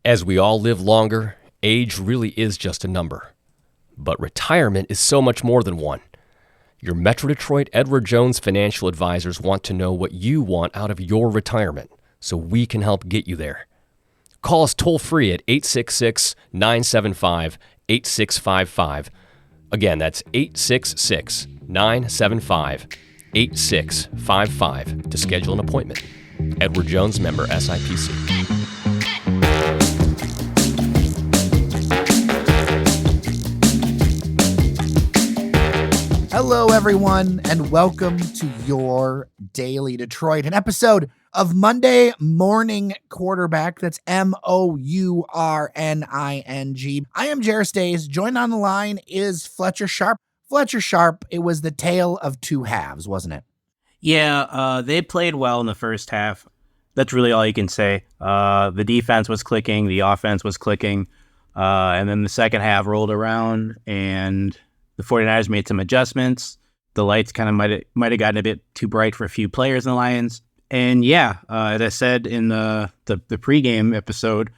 As we all live longer, age really is just a number. But retirement is so much more than one. Your Metro Detroit Edward Jones financial advisors want to know what you want out of your retirement, so we can help get you there. Call us toll-free at 866-975-8655. Again, that's 866-975-8655 to schedule an appointment. Edward Jones, member SIPC. Hello, everyone, and welcome to your Daily Detroit, an episode of Monday Mourning Quarterback. That's Mourning. I am Jer Stays. Joined on the line is Fletcher Sharpe. Fletcher Sharpe, it was the tale of two halves, wasn't it? Yeah, they played well in the first half. That's really all you can say. The defense was clicking, the offense was clicking, and then the second half rolled around, and the 49ers made some adjustments. The lights kind of might have gotten a bit too bright for a few players in the Lions. And yeah, as I said in the pregame episode,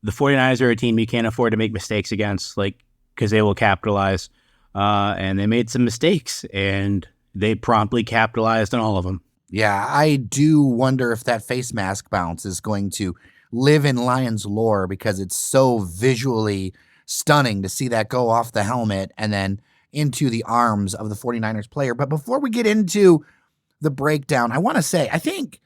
the 49ers are a team you can't afford to make mistakes against, because they will capitalize. And they made some mistakes, and they promptly capitalized on all of them. Yeah, I do wonder if that face mask bounce is going to live in Lions lore, because it's so visually stunning to see that go off the helmet and then into the arms of the 49ers player. But before we get into the breakdown, I want to say, I think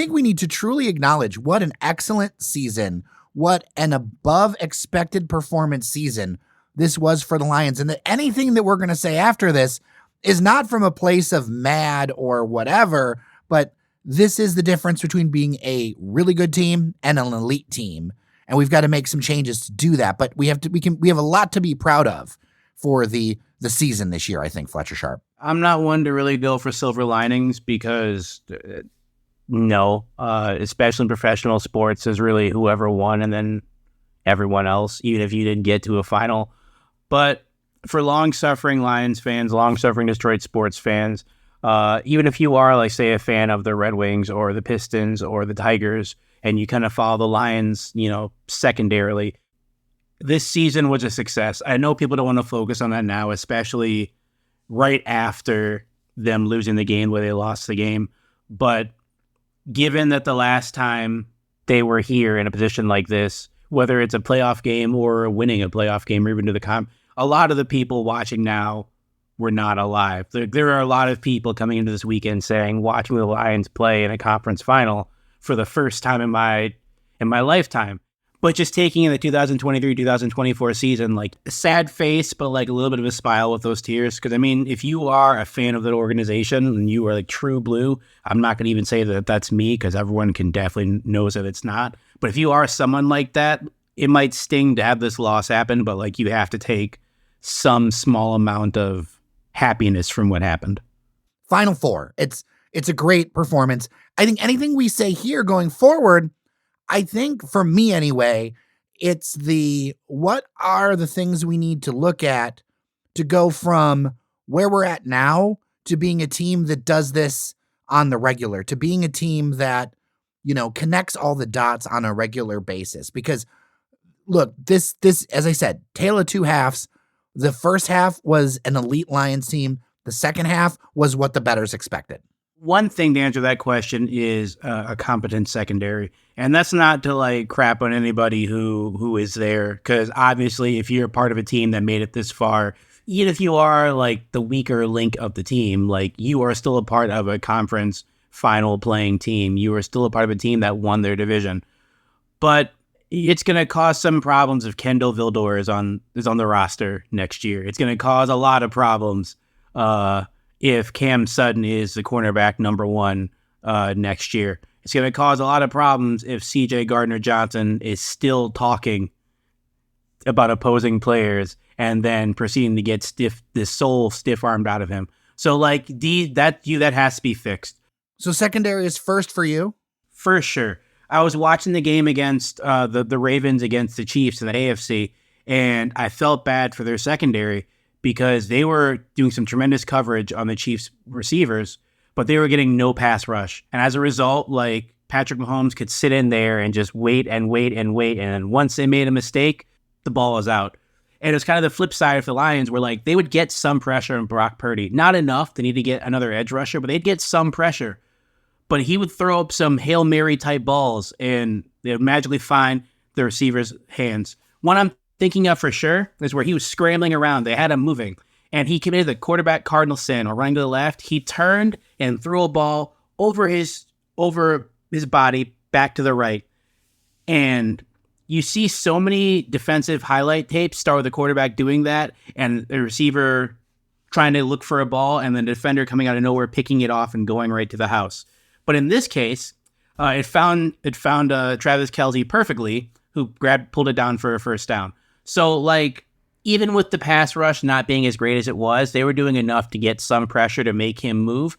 we need to truly acknowledge what an excellent season, what an above expected performance season this was for the Lions. And that anything that we're going to say after this is not from a place of mad or whatever, but this is the difference between being a really good team and an elite team. And we've got to make some changes to do that. But we have a lot to be proud of for the season this year, I think, Fletcher Sharpe. I'm not one to really go for silver linings because, especially in professional sports, is really whoever won and then everyone else, even if you didn't get to a final. But for long-suffering Lions fans, long-suffering Detroit sports fans, even if you are, say, a fan of the Red Wings or the Pistons or the Tigers, and you kind of follow the Lions, secondarily, this season was a success. I know people don't want to focus on that now, especially right after them losing the game where they lost the game. But given that the last time they were here in a position like this, whether it's a playoff game or winning a playoff game or even to the a lot of the people watching now were not alive. There are a lot of people coming into this weekend saying, watching the Lions play in a conference final for the first time in my lifetime. But just taking in the 2023-2024 season, a sad face, but a little bit of a smile with those tears. Because, if you are a fan of that organization and you are true blue, I'm not going to even say that that's me, because everyone can definitely knows that it's not. But if you are someone like that, it might sting to have this loss happen, but you have to take some small amount of happiness from what happened. Final four. It's a great performance. I think anything we say here going forward, I think for me anyway, it's what are the things we need to look at to go from where we're at now to being a team that does this on the regular, to being a team that, connects all the dots on a regular basis. Because look, this, as I said, tale of two halves. The first half was an elite Lions team. The second half was what the bettors expected. One thing to answer that question is a competent secondary. And that's not to crap on anybody who is there. Because obviously, if you're a part of a team that made it this far, even if you are the weaker link of the team, you are still a part of a conference final playing team. You are still a part of a team that won their division. But it's going to cause some problems if Kendall Vildor is on the roster next year. It's going to cause a lot of problems if Cam Sutton is the cornerback number one next year. It's going to cause a lot of problems if C.J. Gardner-Johnson is still talking about opposing players and then proceeding to get the soul stiff-armed out of him. So, that has to be fixed. So secondary is first for you? For sure. I was watching the game against the Ravens against the Chiefs in the AFC, and I felt bad for their secondary because they were doing some tremendous coverage on the Chiefs receivers, but they were getting no pass rush. And as a result, Patrick Mahomes could sit in there and just wait and wait and wait. And once they made a mistake, the ball was out. And it's kind of the flip side of the Lions where like they would get some pressure on Brock Purdy. Not enough. They need to get another edge rusher, but they'd get some pressure. But he would throw up some Hail Mary type balls and they would magically find the receiver's hands. One I'm thinking of for sure is where he was scrambling around. They had him moving and he committed the quarterback cardinal sin or running to the left. He turned and threw a ball over his body back to the right. And you see so many defensive highlight tapes start with the quarterback doing that and the receiver trying to look for a ball and the defender coming out of nowhere, picking it off and going right to the house. But in this case, it found Travis Kelce perfectly, who pulled it down for a first down. So like, even with the pass rush not being as great as it was, they were doing enough to get some pressure to make him move.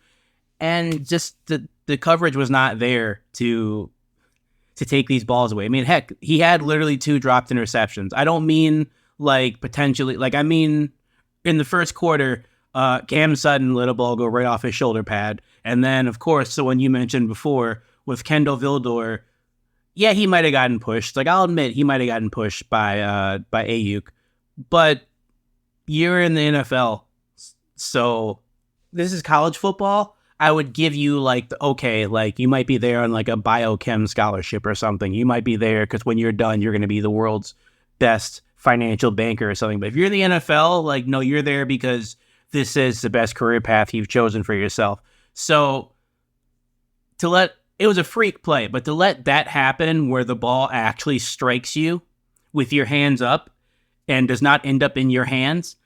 And just the coverage was not there to take these balls away. I mean, heck, he had literally 2 dropped interceptions. I don't mean like potentially, like I mean in the first quarter, Cam Sutton let a ball go right off his shoulder pad. And then, of course, the one you mentioned before with Kendall Vildor, yeah, he might have gotten pushed. Like, I'll admit he might have gotten pushed by Ayuk. But you're in the NFL, so this is college football. I would give you like, okay, like you might be there on like a biochem scholarship or something. You might be there because when you're done, you're going to be the world's best financial banker or something. But if you're in the NFL, like, no, you're there because this is the best career path you've chosen for yourself. So it was a freak play, but to let that happen where the ball actually strikes you with your hands up and does not end up in your hands,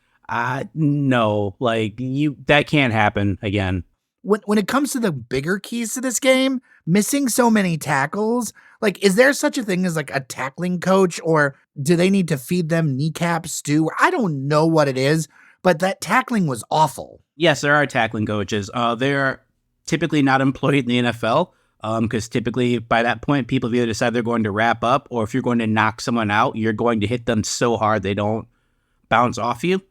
no, like that can't happen again. When it comes to the bigger keys to this game, missing so many tackles, like, is there such a thing as like a tackling coach, or do they need to feed them kneecaps too? I don't know what it is, but that tackling was awful. Yes, there are tackling coaches. They're typically not employed in the NFL because typically by that point, people have either decided they're going to wrap up, or if you're going to knock someone out, you're going to hit them so hard they don't bounce off you.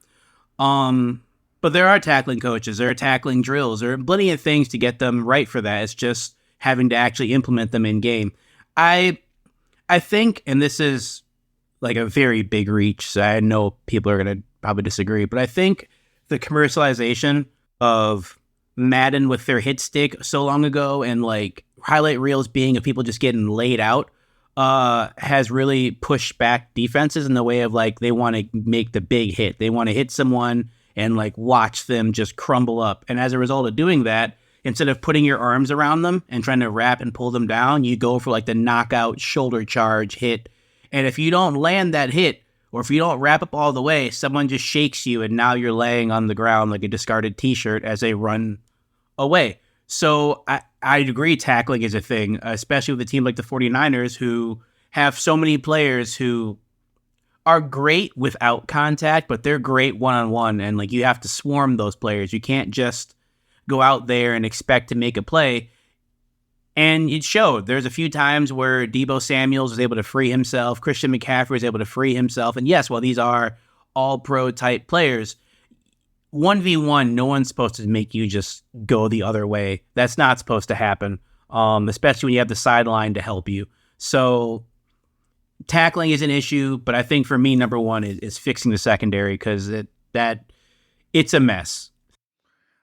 But there are tackling coaches, there are tackling drills, there are plenty of things to get them right for that. It's just having to actually implement them in game. I think, and this is like a very big reach, so I know people are going to probably disagree, but I think the commercialization of Madden with their hit stick so long ago and like highlight reels being of people just getting laid out has really pushed back defenses in the way of like they want to make the big hit. They want to hit someone and like watch them just crumble up. And as a result of doing that, instead of putting your arms around them and trying to wrap and pull them down, you go for like the knockout shoulder charge hit. And if you don't land that hit, or if you don't wrap up all the way, someone just shakes you and now you're laying on the ground like a discarded t-shirt as they run away. So I agree tackling is a thing, especially with a team like the 49ers who have so many players who are great without contact, but they're great one-on-one, and like you have to swarm those players. You can't just go out there and expect to make a play. And it showed. There's a few times where Deebo Samuels was able to free himself, Christian McCaffrey was able to free himself, and yes, while these are all-pro type players, 1v1, no one's supposed to make you just go the other way. That's not supposed to happen, especially when you have the sideline to help you. So tackling is an issue, but I think for me, number one is fixing the secondary because it's a mess.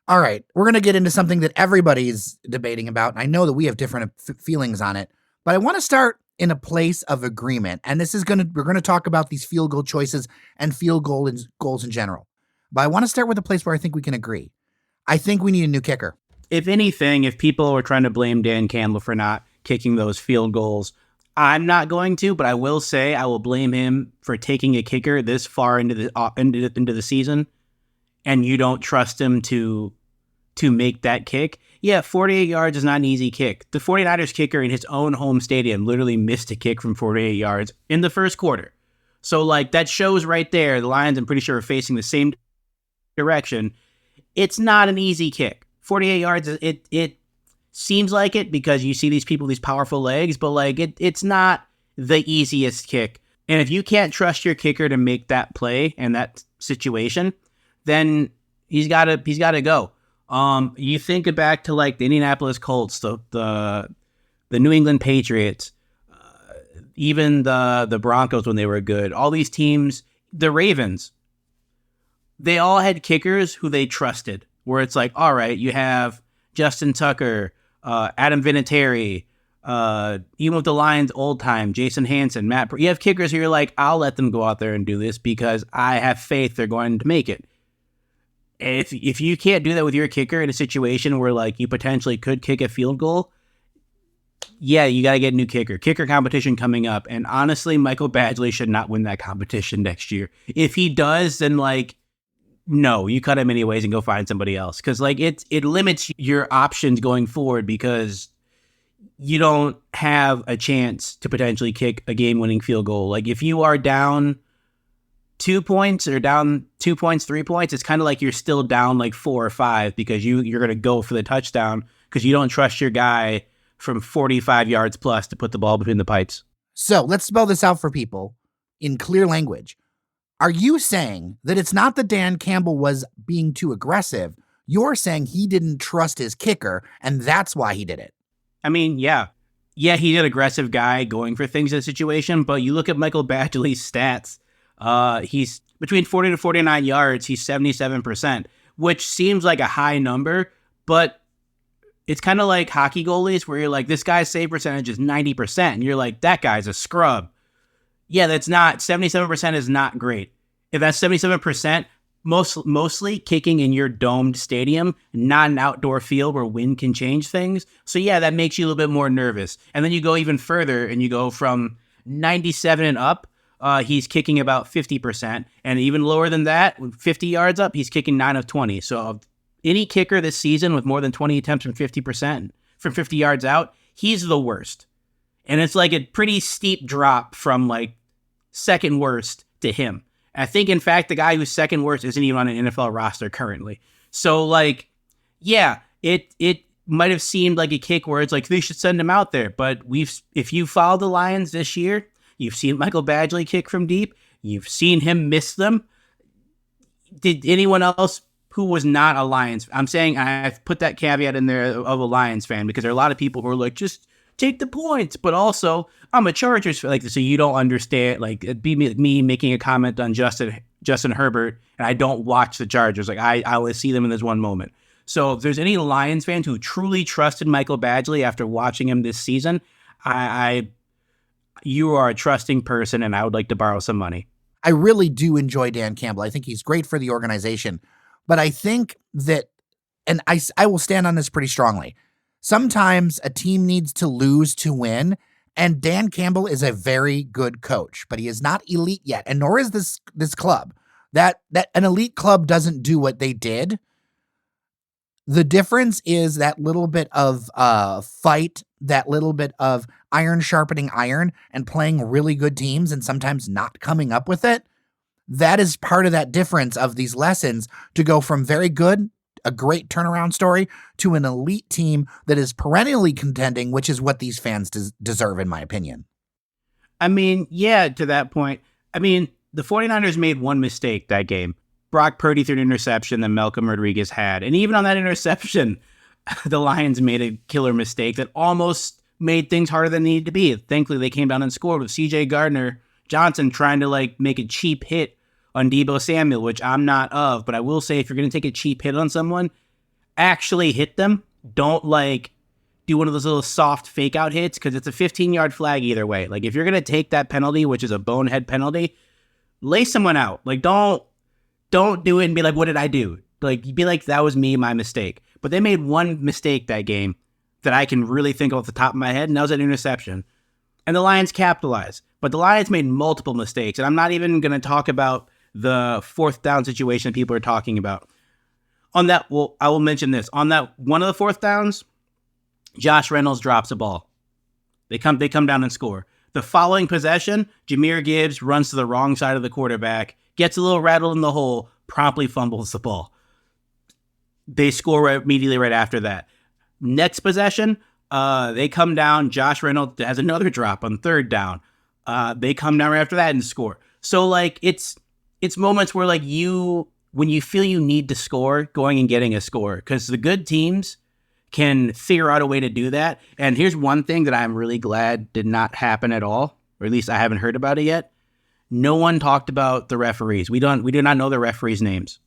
All right, we're going to get into something that everybody's debating about, and I know that we have different feelings on it, but I want to start in a place of agreement, and we're going to talk about these field goal choices and field goals in general. But I want to start with a place where I think we can agree. I think we need a new kicker. If anything, if people are trying to blame Dan Campbell for not kicking those field goals, I'm not going to, but I will say I will blame him for taking a kicker this far into the season, and you don't trust him to make that kick. Yeah, 48 yards is not an easy kick. The 49ers kicker in his own home stadium literally missed a kick from 48 yards in the first quarter. So like that shows right there, the Lions, I'm pretty sure, are facing the same direction. It's not an easy kick. 48 yards, it seems like it because you see these people, these powerful legs, but like it's not the easiest kick. And if you can't trust your kicker to make that play in that situation, then he's got to go. You think back to like the Indianapolis Colts, the the New England Patriots, even the Broncos when they were good, all these teams, the Ravens, they all had kickers who they trusted, where it's like, all right, you have Justin Tucker, Adam Vinatieri, even with the Lions old time, Jason Hansen, you have kickers who you're like, I'll let them go out there and do this because I have faith they're going to make it. If you can't do that with your kicker in a situation where like you potentially could kick a field goal, yeah, you got to get a new kicker. Kicker competition coming up. And honestly, Michael Badgley should not win that competition next year. If he does, then like, no, you cut him anyways and go find somebody else. Because like it limits your options going forward because you don't have a chance to potentially kick a game-winning field goal. Like if you are down 2 points or down 2 points, 3 points, it's kind of like you're still down like 4 or 5 because you're going to go for the touchdown because you don't trust your guy from 45 yards plus to put the ball between the pipes. So let's spell this out for people in clear language. Are you saying that it's not that Dan Campbell was being too aggressive? You're saying he didn't trust his kicker, and that's why he did it. I mean, yeah. Yeah, he's an aggressive guy going for things in a situation, but you look at Michael Badgley's stats. He's between 40 to 49 yards. He's 77%, which seems like a high number, but it's kind of like hockey goalies where you're like, this guy's save percentage is 90%. And you're like, that guy's a scrub. Yeah, that's not, 77% is not great. If that's 77%, mostly kicking in your domed stadium, not an outdoor field where wind can change things. So yeah, that makes you a little bit more nervous. And then you go even further and you go from 97 and up, he's kicking about 50%. And even lower than that, 50 yards up, he's kicking 9 of 20. So any kicker this season with more than 20 attempts from 50%, from 50 yards out, he's the worst. And it's like a pretty steep drop from like second worst to him. I think, in fact, the guy who's second worst isn't even on an NFL roster currently. So, like, yeah, it might have seemed like a kick where it's like they should send him out there. But if you follow the Lions this year, you've seen Michael Badgley kick from deep. You've seen him miss them. Did anyone else who was not a Lions? I'm saying I've put that caveat in there of a Lions fan because there are a lot of people who are like, just take the points. But also, I'm a Chargers fan. Like, so you don't understand. Like, it'd be me making a comment on Justin Herbert, and I don't watch the Chargers. Like, I only see them in this one moment. So if there's any Lions fans who truly trusted Michael Badgley after watching him this season, you are a trusting person, and I would like to borrow some money. I really do enjoy Dan Campbell. I think he's great for the organization. But I think that, and I will stand on this pretty strongly, sometimes a team needs to lose to win, and Dan Campbell is a very good coach, but he is not elite yet, and nor is this club. That an elite club doesn't do what they did. The difference is that little bit of fight, that little bit of iron sharpening iron, and playing really good teams and sometimes not coming up with it. That is part of that difference of these lessons to go from very good, a great turnaround story, to an elite team that is perennially contending, which is what these fans deserve, in my opinion. I mean, yeah, to that point. I mean, the 49ers made one mistake that game. Brock Purdy threw an interception that Malcolm Rodriguez had. And even on that interception, the Lions made a killer mistake that almost made things harder than they needed to be. Thankfully, they came down and scored with C.J. Gardner-Johnson trying to like make a cheap hit on Deebo Samuel, which I'm not of. But I will say, if you're going to take a cheap hit on someone, actually hit them. Don't like do one of those little soft fake out hits because it's a 15-yard flag either way. Like if you're going to take that penalty, which is a bonehead penalty, lay someone out. Like don't do it and be like, what did I do? Like be like, that was me, my mistake. But they made one mistake that game that I can really think of off the top of my head, and that was an interception. And the Lions capitalized. But the Lions made multiple mistakes. And I'm not even going to talk about the fourth down situation people are talking about. On that, well, I will mention this. On that one of the fourth downs, Josh Reynolds drops a ball. They come down and score. The following possession, Jahmyr Gibbs runs to the wrong side of the quarterback, gets a little rattled in the hole, promptly fumbles the ball. They score immediately right after that. Next possession, they come down. Josh Reynolds has another drop on third down. They come down right after that and score. So like it's moments where like when you feel you need to score, going and getting a score, because the good teams can figure out a way to do that. And here's one thing that I'm really glad did not happen at all, or at least I haven't heard about it yet. No one talked about the referees. We do not know the referees' names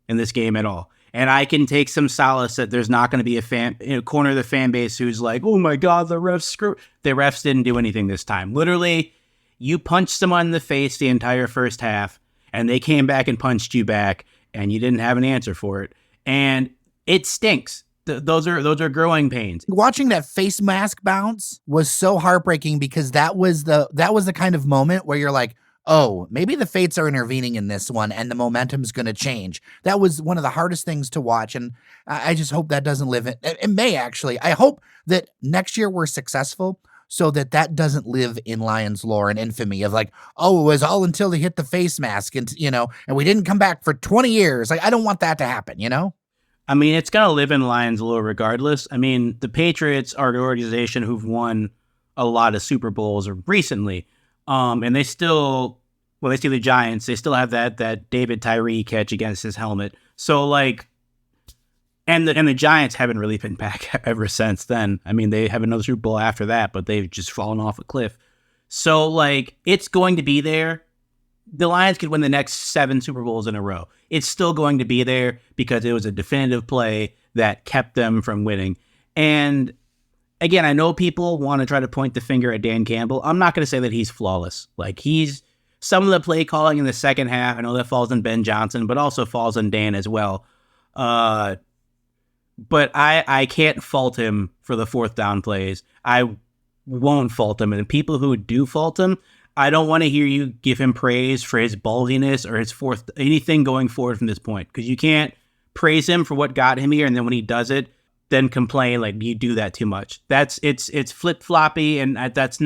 in this game at all. And I can take some solace that there's not going to be a corner of the fan base who's like, oh my God, the refs screw. The refs didn't do anything this time. Literally, you punched someone in the face the entire first half, and they came back and punched you back, and you didn't have an answer for it. And it stinks. Those are growing pains. Watching that face mask bounce was so heartbreaking because that was the kind of moment where you're like, oh, maybe the fates are intervening in this one and the momentum's going to change. That was one of the hardest things to watch. And I just hope that doesn't live in, it may actually, I hope that next year we're successful so that doesn't live in Lions lore and infamy of like, oh, it was all until they hit the face mask and, and we didn't come back for 20 years. Like, I don't want that to happen, I mean, it's going to live in Lions lore regardless. I mean, the Patriots are an organization who've won a lot of Super Bowls recently. And they see the Giants, they still have that David Tyree catch against his helmet. So like, and the Giants haven't really been back ever since then. I mean, they have another Super Bowl after that, but they've just fallen off a cliff. So like, it's going to be there. The Lions could win the next 7 Super Bowls in a row. It's still going to be there because it was a definitive play that kept them from winning. And again, I know people want to try to point the finger at Dan Campbell. I'm not going to say that he's flawless. Like, some of the play calling in the second half, I know that falls on Ben Johnson, but also falls on Dan as well. But I can't fault him for the 4th down plays. I won't fault him. And people who do fault him, I don't want to hear you give him praise for his ballsiness or his anything going forward from this point. Because you can't praise him for what got him here, and then when he does it, then complain like you do that too much. It's flip-floppy, and that's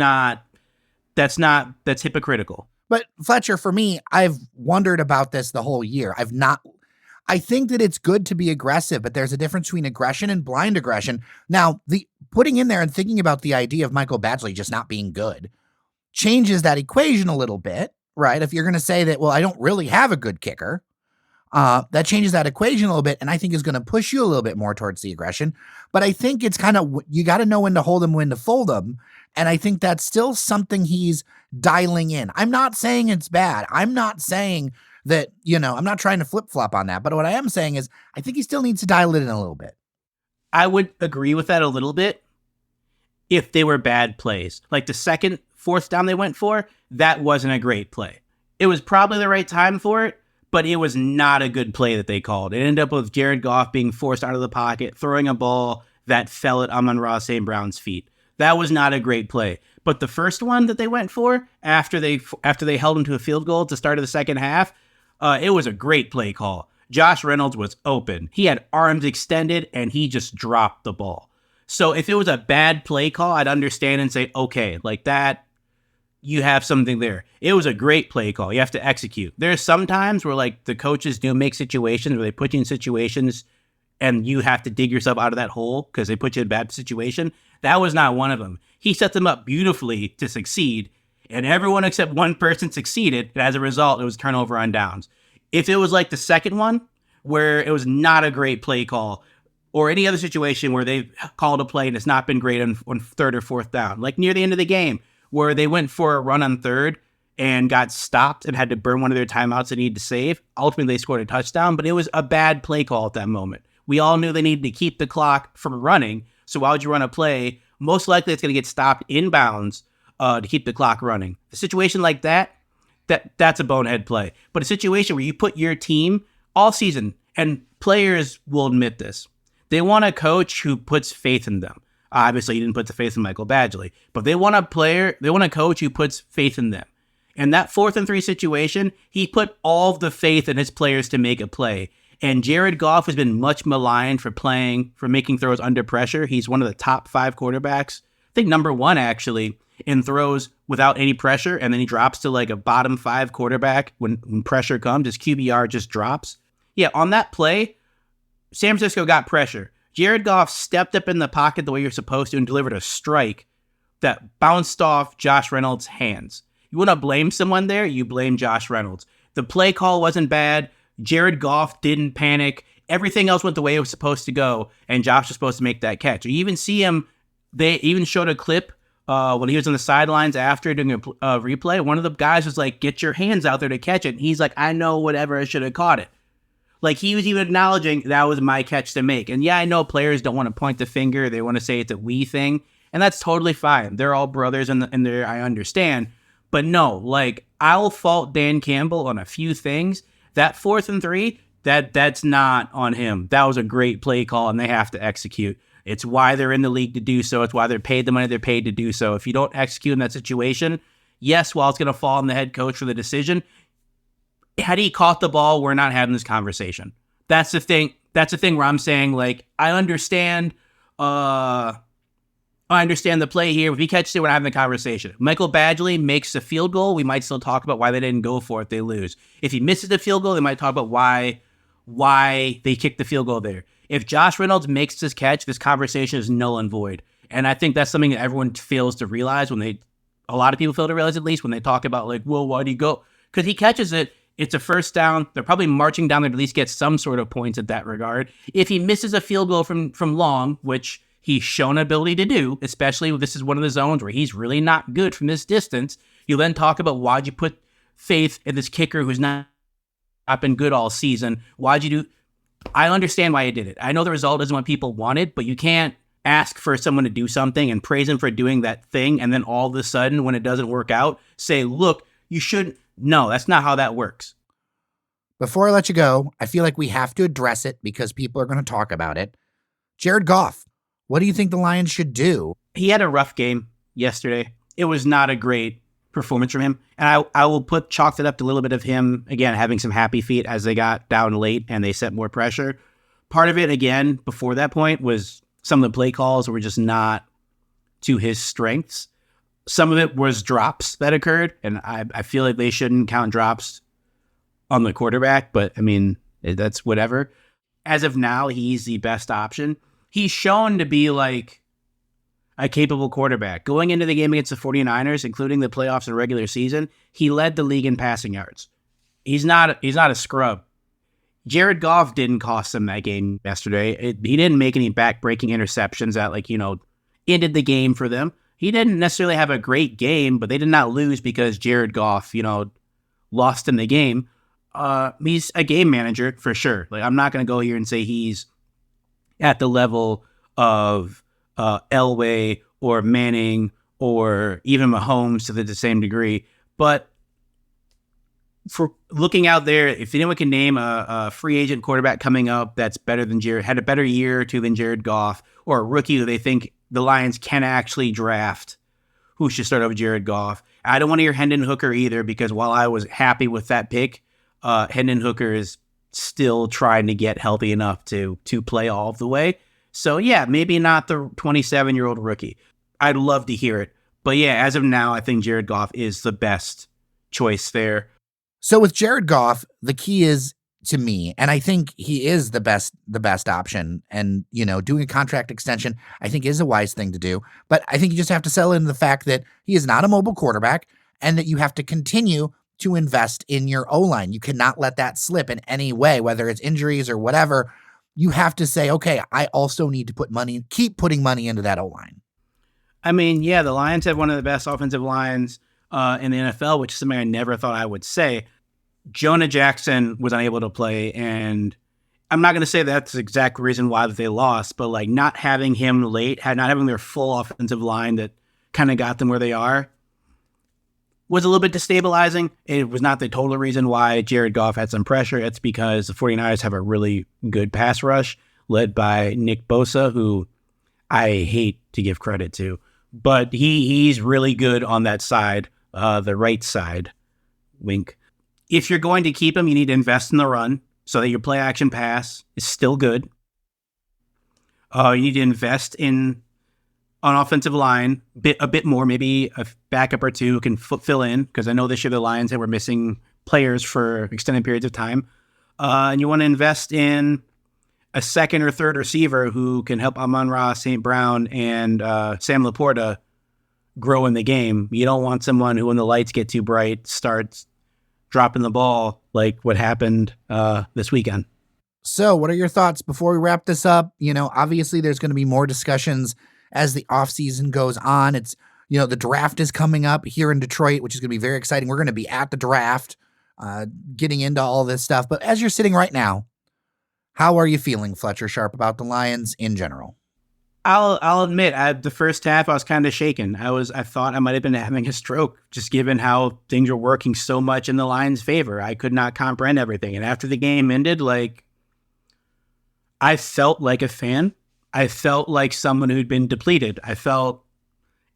hypocritical. But Fletcher, for me, I've wondered about this the whole year. I think that it's good to be aggressive, but there's a difference between aggression and blind aggression. Now, the putting in there and thinking about the idea of Michael Badgley just not being good changes that equation a little bit, right? If you're going to say that, well, I don't really have a good kicker, that changes that equation a little bit, and I think is going to push you a little bit more towards the aggression. But I think it's kind of, you got to know when to hold them, when to fold them. And I think that's still something he's dialing in. I'm not saying it's bad. I'm not saying that, I'm not trying to flip-flop on that. But what I am saying is I think he still needs to dial it in a little bit. I would agree with that a little bit if they were bad plays. Like the second 4th down they went for, that wasn't a great play. It was probably the right time for it, but it was not a good play that they called. It ended up with Jared Goff being forced out of the pocket, throwing a ball that fell at Amon-Ra St. Brown's feet. That was not a great play. But the first one that they went for after they held him to a field goal at the start of the second half, it was a great play call. Josh Reynolds was open. He had arms extended, and he just dropped the ball. So if it was a bad play call, I'd understand and say, okay, like that, you have something there. It was a great play call. You have to execute. There's some times where like the coaches do make situations where they put you in situations and you have to dig yourself out of that hole because they put you in a bad situation. That was not one of them. He set them up beautifully to succeed, and everyone except one person succeeded, and as a result, it was turnover on downs. If it was like the second one, where it was not a great play call, or any other situation where they've called a play and it's not been great on 3rd or 4th down, like near the end of the game, where they went for a run on 3rd and got stopped and had to burn one of their timeouts they needed to save. Ultimately, they scored a touchdown, but it was a bad play call at that moment. We all knew they needed to keep the clock from running, so why would you run a play? Most likely it's going to get stopped in bounds to keep the clock running. A situation like that's a bonehead play. But a situation where you put your team all season, and players will admit this, they want a coach who puts faith in them. Obviously, he didn't put the faith in Michael Badgley, but they want a coach who puts faith in them. In that 4th and 3 situation, he put all of the faith in his players to make a play. And Jared Goff has been much maligned for making throws under pressure. He's one of the top 5 quarterbacks. I think number 1 actually in throws without any pressure. And then he drops to like a bottom 5 quarterback when pressure comes. His QBR just drops. Yeah, on that play, San Francisco got pressure. Jared Goff stepped up in the pocket the way you're supposed to and delivered a strike that bounced off Josh Reynolds' hands. You want to blame someone there? You blame Josh Reynolds. The play call wasn't bad. Jared Goff didn't panic. everything else went the way it was supposed to go, and Josh was supposed to make that catch. You even see him, they even showed a clip when he was on the sidelines after doing a replay. One of the guys was like, get your hands out there to catch it. And he's like, I know, whatever, I should have caught it. Like, he was even acknowledging that was my catch to make. And yeah, I know players don't want to point the finger. They want to say it's a we thing. And that's totally fine. They're all brothers, and I understand. But no, like, I'll fault Dan Campbell on a few things. That 4th and 3, that's not on him. That was a great play call, and they have to execute. It's why they're in the league to do so. It's why they're paid the money they're paid to do so. If you don't execute in that situation, yes, while it's going to fall on the head coach for the decision, had he caught the ball, we're not having this conversation. That's the thing. That's the thing where I'm saying, like, I understand the play here. If he catches it, we're not having the conversation. If Michael Badgley makes a field goal, we might still talk about why they didn't go for it. They lose. If he misses the field goal, they might talk about why they kicked the field goal there. If Josh Reynolds makes this catch, this conversation is null and void. And I think that's something that everyone fails to realize a lot of people fail to realize, at least, when they talk about, like, well, why'd he go? Because he catches it. It's a first down. They're probably marching down there to at least get some sort of points at that regard. If he misses a field goal from long, which he's shown ability to do, especially if this is one of the zones where he's really not good from this distance, you then talk about, why'd you put faith in this kicker who's not been good all season? Why'd you do? I understand why you did it. I know the result isn't what people wanted, but you can't ask for someone to do something and praise him for doing that thing, and then all of a sudden, when it doesn't work out, say, look, you shouldn't. No, that's not how that works. Before I let you go, I feel like we have to address it because people are going to talk about it. Jared Goff, what do you think the Lions should do? He had a rough game yesterday. It was not a great performance from him. And I will chalk it up to a little bit of him, again, having some happy feet as they got down late and they set more pressure. Part of it, again, before that point, was some of the play calls were just not to his strengths. Some of it was drops that occurred, and I feel like they shouldn't count drops on the quarterback, but I mean, that's whatever. As of now, he's the best option. He's shown to be like a capable quarterback. Going into the game against the 49ers, including the playoffs and regular season, he led the league in passing yards. He's not a scrub. Jared Goff didn't cost them that game yesterday. He didn't make any back-breaking interceptions that, ended the game for them. He didn't necessarily have a great game, but they did not lose because Jared Goff, lost in the game. He's a game manager for sure. Like, I'm not going to go here and say he's at the level of Elway or Manning or even Mahomes to the same degree. But for looking out there, if anyone can name a free agent quarterback coming up that's better than Jared, had a better year or two than Jared Goff, or a rookie who they think the Lions can actually draft, who should start over Jared Goff. I don't want to hear Hendon Hooker either, because while I was happy with that pick, Hendon Hooker is still trying to get healthy enough to play all of the way. So yeah, maybe not the 27-year-old rookie. I'd love to hear it. But yeah, as of now, I think Jared Goff is the best choice there. So with Jared Goff, the key is, to me, and I think he is the best option, and doing a contract extension I think is a wise thing to do, but I think you just have to settle into the fact that he is not a mobile quarterback and that you have to continue to invest in your O-line. You cannot let that slip in any way, whether it's injuries or whatever. You have to say, okay, I also need to keep putting money into that O-line. I mean, yeah, the Lions have one of the best offensive lines in the NFL, which is something I never thought I would say. Jonah Jackson was unable to play, and I'm not going to say that's the exact reason why they lost, but like not having him late, not having their full offensive line that kind of got them where they are, was a little bit destabilizing. It was not the total reason why Jared Goff had some pressure. It's because the 49ers have a really good pass rush led by Nick Bosa, who I hate to give credit to, but he's really good on that side, the right side, wink. If you're going to keep him, you need to invest in the run so that your play action pass is still good. You need to invest on offensive line a bit more, maybe a backup or two who can fill in, because I know this year the Lions were missing players for extended periods of time. And you want to invest in a second or third receiver who can help Amon-Ra St. Brown and Sam Laporta grow in the game. You don't want someone who, when the lights get too bright, starts dropping the ball like what happened this weekend. So what are your thoughts before we wrap this up? Obviously there's going to be more discussions as the offseason goes on. It's, the draft is coming up here in Detroit, which is going to be very exciting. We're going to be at the draft, getting into all this stuff. But as you're sitting right now, how are you feeling, Fletcher Sharpe, about the Lions in general? I'll admit, the first half I was kind of shaken. I thought I might have been having a stroke, just given how things were working so much in the Lions' favor. I could not comprehend everything. And after the game ended, I felt like a fan. I felt like someone who'd been depleted. I felt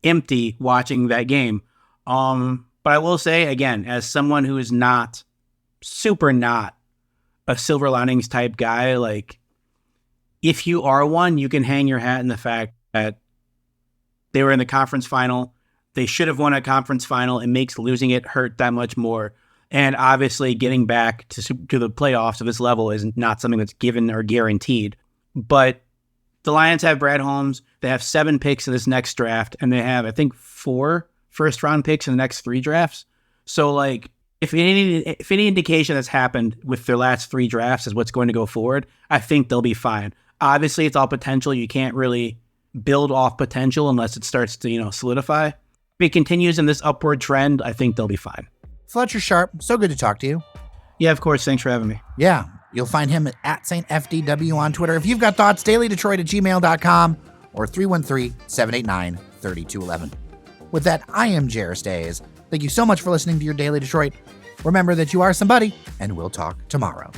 empty watching that game. But I will say, again, as someone who is not a silver linings type guy, if you are one, you can hang your hat in the fact that they were in the conference final. They should have won a conference final. It makes losing it hurt that much more. And obviously getting back to the playoffs of this level is not something that's given or guaranteed. But the Lions have Brad Holmes. They have 7 picks in this next draft. And they have, I think, 4 first-round picks in the next 3 drafts. So, if any indication that's happened with their last 3 drafts is what's going to go forward, I think they'll be fine. Obviously, it's all potential. You can't really build off potential unless it starts to, solidify. If it continues in this upward trend, I think they'll be fine. Fletcher Sharpe, so good to talk to you. Yeah, of course. Thanks for having me. Yeah, you'll find him at SaintFDW on Twitter. If you've got thoughts, dailydetroit@gmail.com or 313-789-3211. With that, I am Jairus Days. Thank you so much for listening to your Daily Detroit. Remember that you are somebody, and we'll talk tomorrow.